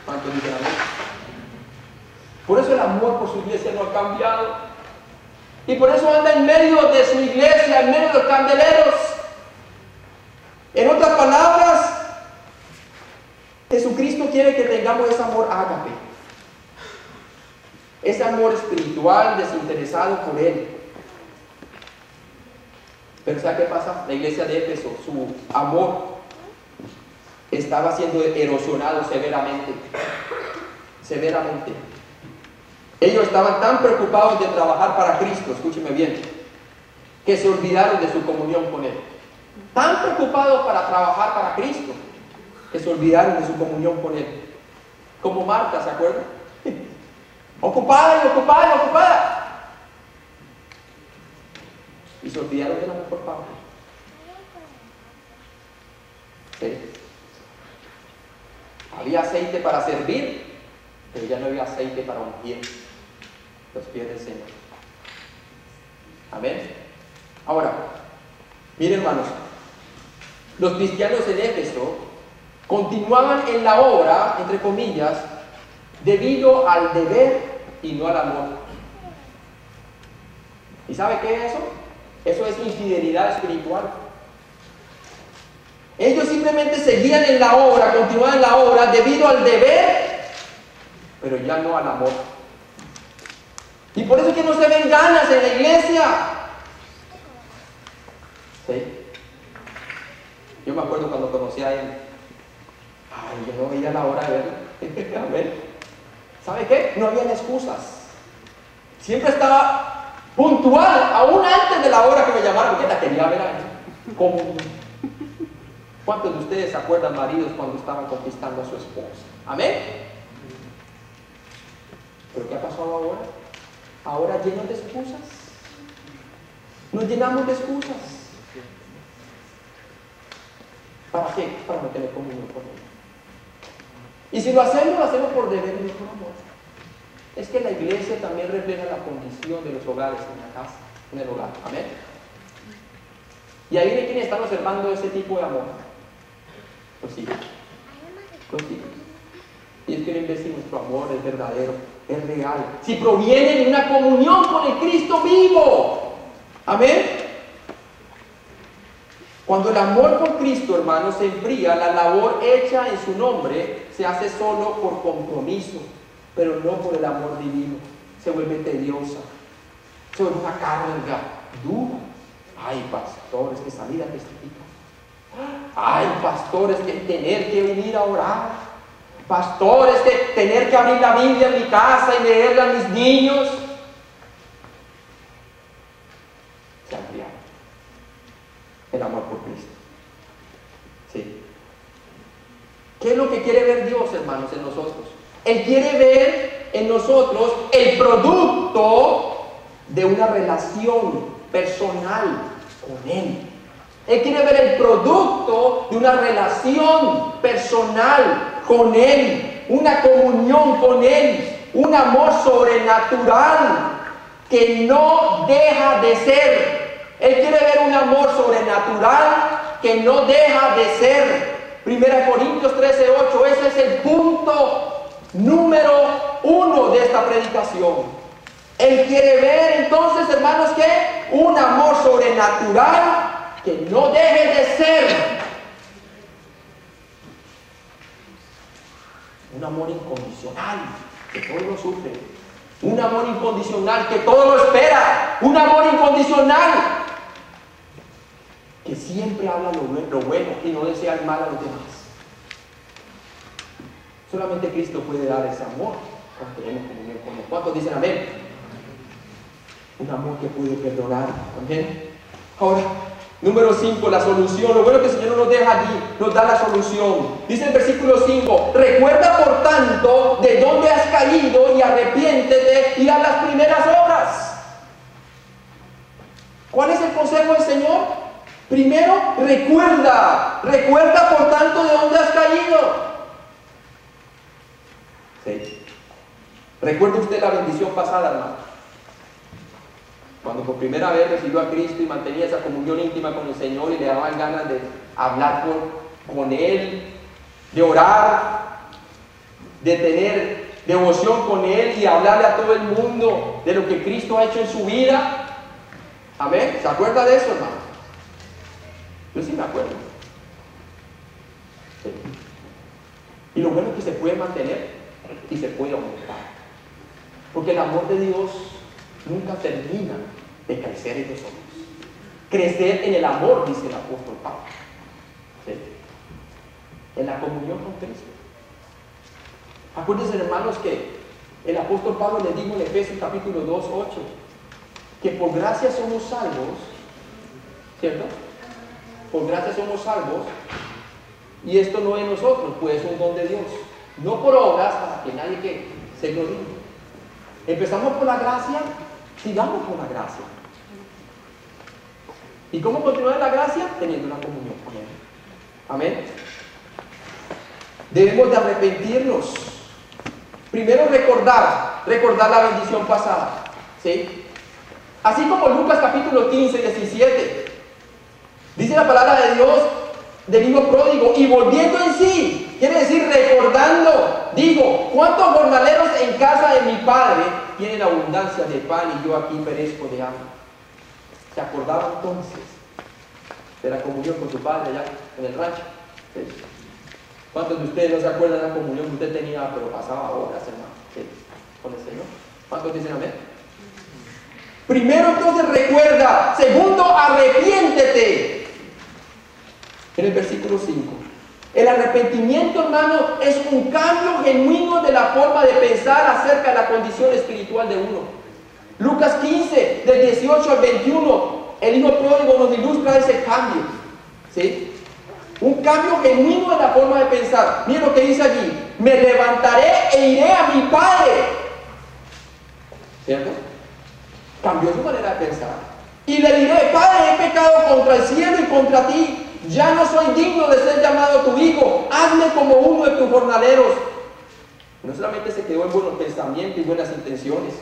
¿Cuántos dicen amén? Por eso el amor por su iglesia no ha cambiado. Y por eso anda en medio de su iglesia, en medio de los candeleros. En otras palabras, Jesucristo quiere que tengamos ese amor ágape. Ese amor espiritual, desinteresado por Él. Pero ¿sabe qué pasa? La iglesia de Éfeso, su amor estaba siendo erosionado severamente. Severamente. Ellos estaban tan preocupados de trabajar para Cristo, escúcheme bien, que se olvidaron de su comunión con Él. Tan preocupados para trabajar para Cristo, que se olvidaron de su comunión con Él. Como Marta, ¿se acuerdan? Ocupada y ocupada y ocupada. Y se olvidaron del amor por Pablo. ¿Sí? Había aceite para servir, pero ya no había aceite para ungir los pies del Señor. Amén. Ahora, miren, hermanos, los cristianos en Éfeso continuaban en la obra, entre comillas, debido al deber y no al amor. ¿Y sabe qué es eso? Eso es infidelidad espiritual. Ellos simplemente seguían en la obra, continuaban en la obra debido al deber, pero ya no al amor. Y por eso es que no se ven ganas en la iglesia. ¿Sí? Yo me acuerdo cuando conocí a él. Ay, yo no veía la hora de verlo. Amén. ¿Sabe qué? No habían excusas. Siempre estaba puntual, aún antes de la hora que me llamaron, porque la quería ver a él. Como... ¿Cuántos de ustedes se acuerdan, maridos, cuando estaban conquistando a su esposa? Amén. ¿Pero qué ha pasado ahora? Ahora llenos de excusas. Nos llenamos de excusas. ¿Para qué? Para no tener comunión con Él. Y si lo hacemos por deber y no por amor. Es que la iglesia también refleja la condición de los hogares en la casa, en el hogar. Amén. Y ahí de quienes están observando ese tipo de amor. Los hijos. Los hijos. Y es que en vez de nuestro amor es verdadero, es real. Si proviene de una comunión con el Cristo vivo. Amén. Cuando el amor por Cristo, hermanos, se enfría, la labor hecha en su nombre se hace solo por compromiso, pero no por el amor divino. Se vuelve tediosa, se vuelve una carga dura. Ay, pastores, que salir a testificar. Ay, pastores, que tener que venir a orar. Pastores, que tener que abrir la Biblia en mi casa y leerla a mis niños. Se enfría el amor por Cristo. Sí. ¿Qué es lo que quiere ver Dios, hermanos, en nosotros? Él quiere ver en nosotros el producto de una relación personal con Él. Él quiere ver el producto de una relación personal con Él, una comunión con Él, un amor sobrenatural que no deja de ser. Él quiere ver un amor sobrenatural que no deja de ser. 1 Corintios 13:8, ese es el punto número 1 de esta predicación. Él quiere ver entonces, hermanos, que un amor sobrenatural que no deje de ser. amor incondicional, que todo lo sufre. Un amor incondicional que todo lo espera. Un amor incondicional que siempre habla lo bueno y no desea el mal a los demás. Solamente Cristo puede dar ese amor cuando tenemos comunión con Él. ¿Cuántos dicen amén? Un amor que puede perdonar. Amén. Ahora, número 5, la solución. Lo bueno que el Señor no nos deja allí, nos da la solución. Dice el versículo 5: recuerda por tanto de dónde has caído y arrepiéntete y haz las primeras obras. ¿Cuál es el consejo del Señor? Primero, recuerda por tanto de dónde has caído. Sí. ¿Recuerda usted la bendición pasada, hermano? Cuando por primera vez recibió a Cristo y mantenía esa comunión íntima con el Señor y le daban ganas de hablar con Él, de orar, de tener devoción con Él y hablarle a todo el mundo de lo que Cristo ha hecho en su vida. Amén. ¿Se acuerda de eso, hermano? Yo sí me acuerdo. Sí. Y lo bueno es que se puede mantener y se puede aumentar. Porque el amor de Dios nunca termina de crecer en nosotros. Crecer en el amor, dice el apóstol Pablo. ¿Sí? En la comunión con Cristo. Acuérdense, hermanos, que el apóstol Pablo les dijo en Efesios capítulo 2, 8, que por gracia somos salvos, ¿cierto? Por gracia somos salvos, y esto no es nosotros, pues es un don de Dios. No por obras para que nadie que se gloríe. Empezamos por la gracia, sigamos por la gracia. ¿Y cómo continuar la gracia? Teniendo una comunión con Él. Amén. Debemos de arrepentirnos. Primero recordar la bendición pasada. ¿Sí? Así como Lucas capítulo 15, 17. Dice la palabra de Dios del hijo pródigo, y volviendo en sí, quiere decir recordando, digo, ¿cuántos jornaleros en casa de mi padre tienen abundancia de pan y yo aquí perezco de hambre? ¿Se acordaba entonces de la comunión con su padre allá en el rancho? ¿Sí? ¿Cuántos de ustedes no se acuerdan de la comunión que usted tenía, pero pasaba horas, hermano, ¿sí? Con el Señor? ¿Cuántos dicen amén? Primero, entonces, recuerda. Segundo, arrepiéntete. En el versículo 5. El arrepentimiento, hermano, es un cambio genuino de la forma de pensar acerca de la condición espiritual de uno. Lucas 15, del 18 al 21, el hijo pródigo nos ilustra ese cambio. ¿Sí? Un cambio genuino de la forma de pensar. Miren lo que dice allí: me levantaré e iré a mi padre. ¿Cierto? Cambió su manera de pensar. Y le diré: Padre, he pecado contra el cielo y contra ti. Ya no soy digno de ser llamado tu hijo. Hazme como uno de tus jornaleros. No solamente se quedó en buenos pensamientos y buenas intenciones,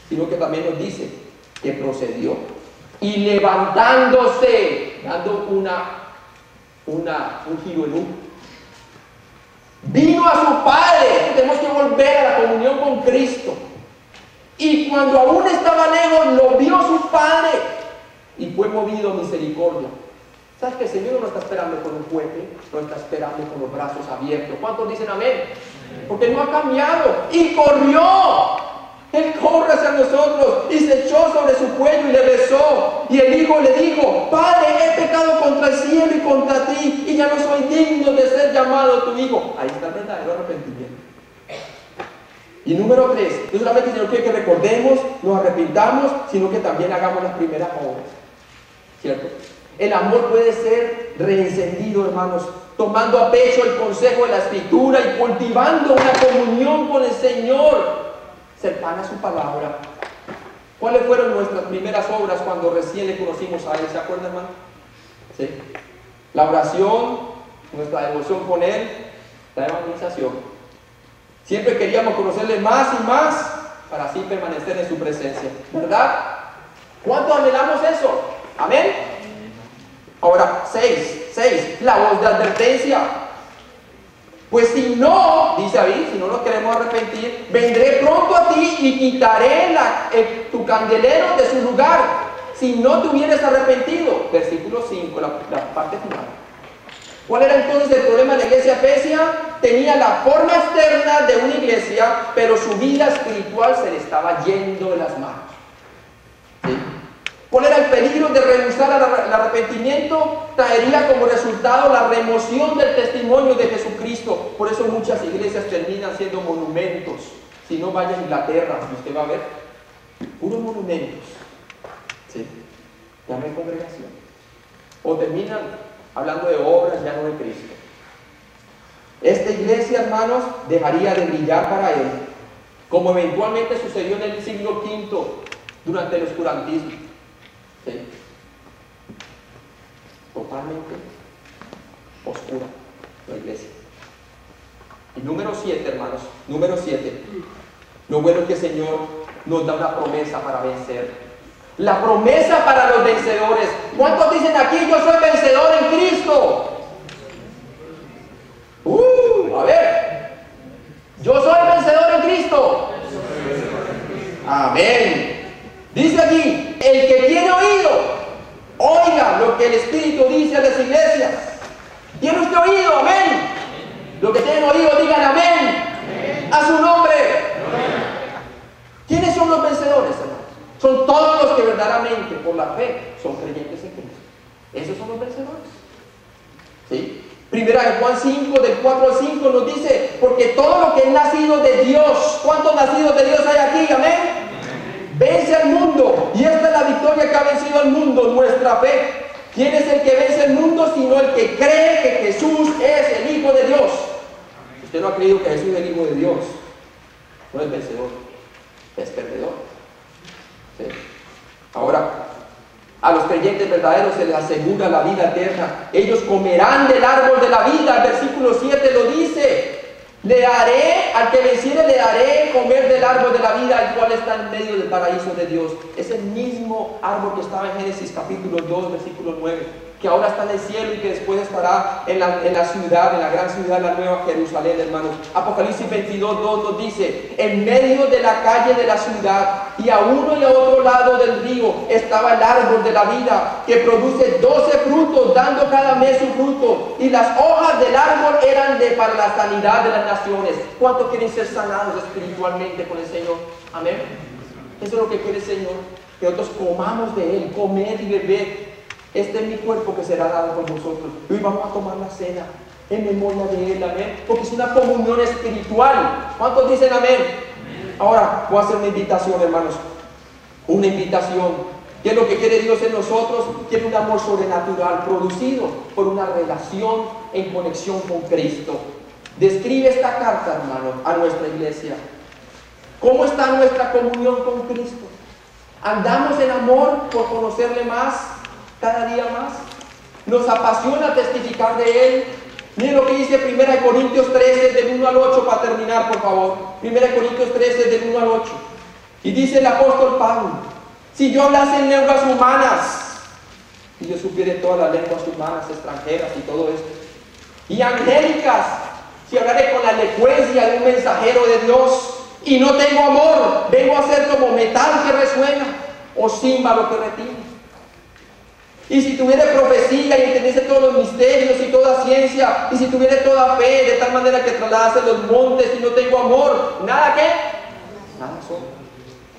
sino que también nos dice que procedió. Y levantándose, dando un giro en U, vino a su padre. Tenemos que volver a la comunión con Cristo. Y cuando aún estaba lejos, lo vio su padre y fue movido a misericordia. ¿Sabes que el Señor no está esperando con un juguete? No está esperando con los brazos abiertos. ¿Cuántos dicen amén? Porque no ha cambiado. Y corrió. Él corre hacia nosotros y se echó sobre su cuello y le besó. Y el hijo le dijo: Padre, he pecado contra el cielo y contra ti, y ya no soy digno de ser llamado tu hijo. Ahí está el verdadero arrepentimiento. Y número 3, no solamente Señor quiere que recordemos, nos arrepintamos, sino que también hagamos las primeras obras. ¿Cierto? El amor puede ser reencendido, hermanos, tomando a pecho el consejo de la Escritura y cultivando una comunión con el Señor, cercana a su palabra. ¿Cuáles fueron nuestras primeras obras cuando recién le conocimos a Él? ¿Se acuerdan, hermano? ¿Sí? La oración, nuestra devoción con Él, la evangelización. Siempre queríamos conocerle más y más para así permanecer en su presencia, ¿verdad? ¿Cuánto anhelamos eso? Amén. Ahora, 6, la voz de advertencia. Pues si no, dice David, si no nos queremos arrepentir, vendré pronto a ti y quitaré tu candelero de su lugar, si no te hubieras arrepentido. Versículo 5, la parte final. ¿Cuál era entonces el problema de la iglesia efesia? Tenía la forma externa de una iglesia, pero su vida espiritual se le estaba yendo de las manos. ¿Sí? ¿Cuál era el peligro de rehusar al arrepentimiento? Traería como resultado la remoción del testimonio de Jesucristo. Por eso muchas iglesias terminan siendo monumentos. Si no, vaya a Inglaterra, usted va a ver puros monumentos. ¿Sí? Ya no hay congregación. O terminan hablando de obras, ya no de Cristo. Esta iglesia, hermanos, dejaría de brillar para Él, como eventualmente sucedió en el siglo V durante el oscurantismo. ¿Sí? Totalmente oscura la iglesia. Y número 7, hermanos, número 7. Lo bueno es que el Señor nos da una promesa para vencer. La promesa para los vencedores. ¿Cuántos dicen aquí, yo soy vencedor en Cristo? A ver. Yo soy vencedor en Cristo. Amén. Dice aquí, el que tiene oído, oiga lo que el Espíritu dice a las iglesias. ¿Tiene usted oído? Amén. Los que tienen oído, digan amén. A su nombre. ¿Quiénes son los vencedores, hermanos? Son todos los que verdaderamente, por la fe, son creyentes en Cristo. Esos son los vencedores. ¿Sí? Primera de Juan 5, del 4 al 5 nos dice, porque todo lo que es nacido de Dios, ¿cuántos nacidos de Dios hay aquí? Amén. Vence al mundo. Y esta es la victoria que ha vencido al mundo, nuestra fe. ¿Quién es el que vence el mundo? Sino el que cree que Jesús es el Hijo de Dios. Si usted no ha creído que Jesús es el Hijo de Dios, no es vencedor, es perdedor. ¿Sí? Ahora, a los creyentes verdaderos se les asegura la vida eterna. Ellos comerán del árbol de la vida. El versículo 7 lo dice. Le daré, al que venciere le daré comer del árbol de la vida, el cual está en medio del paraíso de Dios. Es el mismo árbol que estaba en Génesis capítulo 2, versículo 9, que ahora está en el cielo y que después estará en la ciudad, en la gran ciudad, la nueva Jerusalén, hermanos. Apocalipsis 22, 2 nos dice, en medio de la calle de la ciudad y a uno y a otro lado del río estaba el árbol de la vida, que produce 12 frutos, dando cada mes su fruto, y las hojas del árbol eran para la sanidad de las naciones. ¿Cuántos quieren ser sanados espiritualmente con el Señor? Amén. Eso es lo que quiere el Señor, que nosotros comamos de Él, comed y bebed. Este es mi cuerpo que será dado por vosotros. Y hoy vamos a tomar la cena en memoria de Él, amén. Porque es una comunión espiritual. ¿Cuántos dicen amén? Amén. Ahora voy a hacer una invitación, hermanos. Una invitación. ¿Qué es lo que quiere Dios en nosotros? Quiere un amor sobrenatural producido por una relación en conexión con Cristo. Describe esta carta, hermano, a nuestra iglesia. ¿Cómo está nuestra comunión con Cristo? ¿Andamos en amor por conocerle más? Cada día más. Nos apasiona testificar de Él. Miren lo que dice 1 Corintios 13, del 1 al 8, para terminar, por favor. 1 Corintios 13, del 1 al 8. Y dice el apóstol Pablo, si yo hablase en lenguas humanas, y yo supiera todas las lenguas humanas, extranjeras y todo esto, y angélicas, si hablaré con la elocuencia de un mensajero de Dios, y no tengo amor, vengo a ser como metal que resuena, o címbalo que retiene. Y si tuviera profecía y entendiese todos los misterios y toda ciencia, y si tuviera toda fe, de tal manera que trasladase los montes y no tengo amor, ¿nada qué? Nada soy.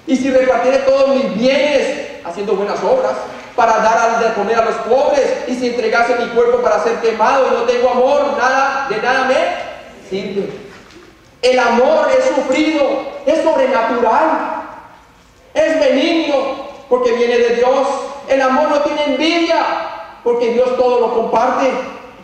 Y si repartiera todos mis bienes, haciendo buenas obras, para dar de comer a los pobres, y si entregase mi cuerpo para ser quemado y no tengo amor, nada, de nada me sirve. El amor es sufrido, es sobrenatural, es benigno, porque viene de Dios. El amor no tiene envidia, porque Dios todo lo comparte.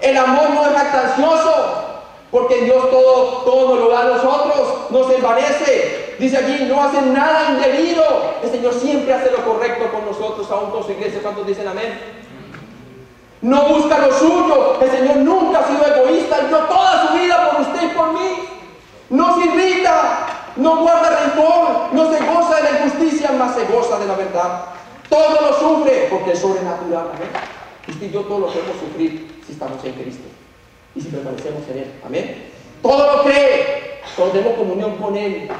El amor no es jactancioso, porque Dios todo nos lo da a nosotros, no se envanece. Dice aquí, no hacen nada indebido. El Señor siempre hace lo correcto con nosotros, aún con su iglesia. ¿Cuántos dicen amén? No busca lo suyo. El Señor nunca ha sido egoísta, Él dio toda su vida por usted y por mí. No se irrita, no guarda rencor, no se goza de la injusticia, más se goza de la verdad. Todo lo sufre porque es sobrenatural. Amén. Usted y yo todo lo podemos sufrir si estamos en Cristo y si permanecemos en Él. Amén. Todo lo cree, todos tenemos comunión con Él.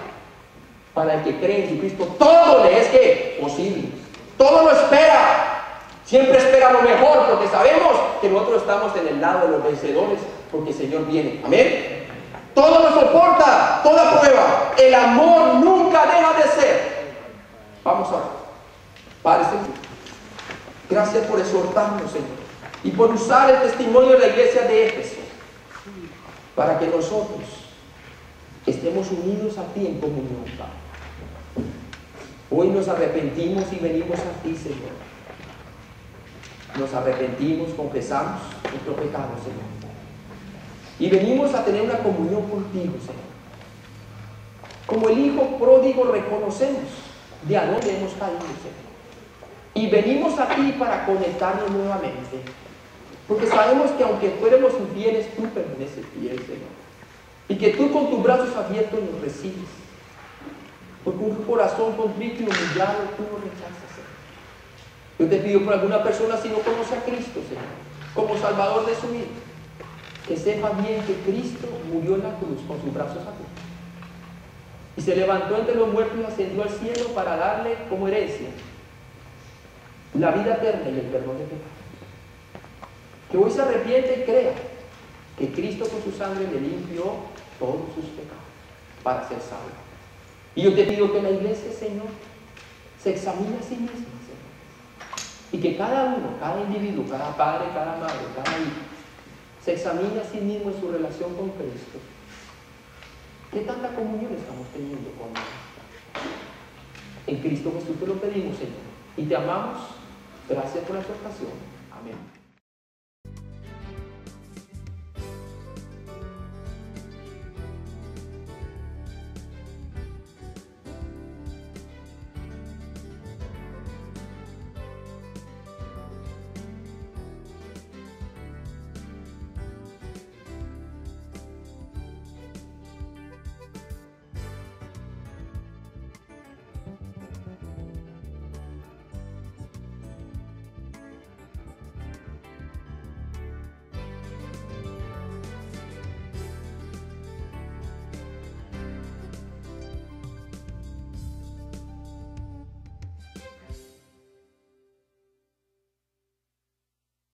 Para el que cree en Cristo, todo le es que posible. Todo lo espera. Siempre espera lo mejor porque sabemos que nosotros estamos en el lado de los vencedores porque el Señor viene. Amén. Todo lo soporta, toda prueba. El amor nunca deja de ser. Vamos a orar. Padre Señor, gracias por exhortarnos, Señor, y por usar el testimonio de la iglesia de Éfeso para que nosotros estemos unidos a ti en comunión, Padre. Hoy nos arrepentimos y venimos a ti, Señor. Nos arrepentimos, confesamos nuestro pecado, Señor. Y venimos a tener una comunión contigo, Señor. Como el hijo pródigo reconocemos de a dónde hemos caído, Señor. Y venimos a ti para conectarnos nuevamente. Porque sabemos que aunque fuéramos infieles, tú permaneces fiel, Señor. Y que tú con tus brazos abiertos nos recibes. Porque un corazón contrito y humillado tú nos rechazas, Señor. Yo te pido por alguna persona si no conoce a Cristo, Señor, como Salvador de su vida, que sepa bien que Cristo murió en la cruz con sus brazos abiertos. Y se levantó entre los muertos y ascendió al cielo para darle como herencia la vida eterna y el perdón de pecados. Que hoy se arrepiente y crea que Cristo con su sangre le limpió todos sus pecados para ser salvo. Y yo te pido que la iglesia, Señor, se examine a sí misma, Señor. Y que cada uno, cada individuo, cada padre, cada madre, cada hijo, se examine a sí mismo en su relación con Cristo. ¿Qué tanta comunión estamos teniendo con Él? En Cristo Jesús te lo pedimos, Señor. Y te amamos. Gracias por la exhortación. Amén.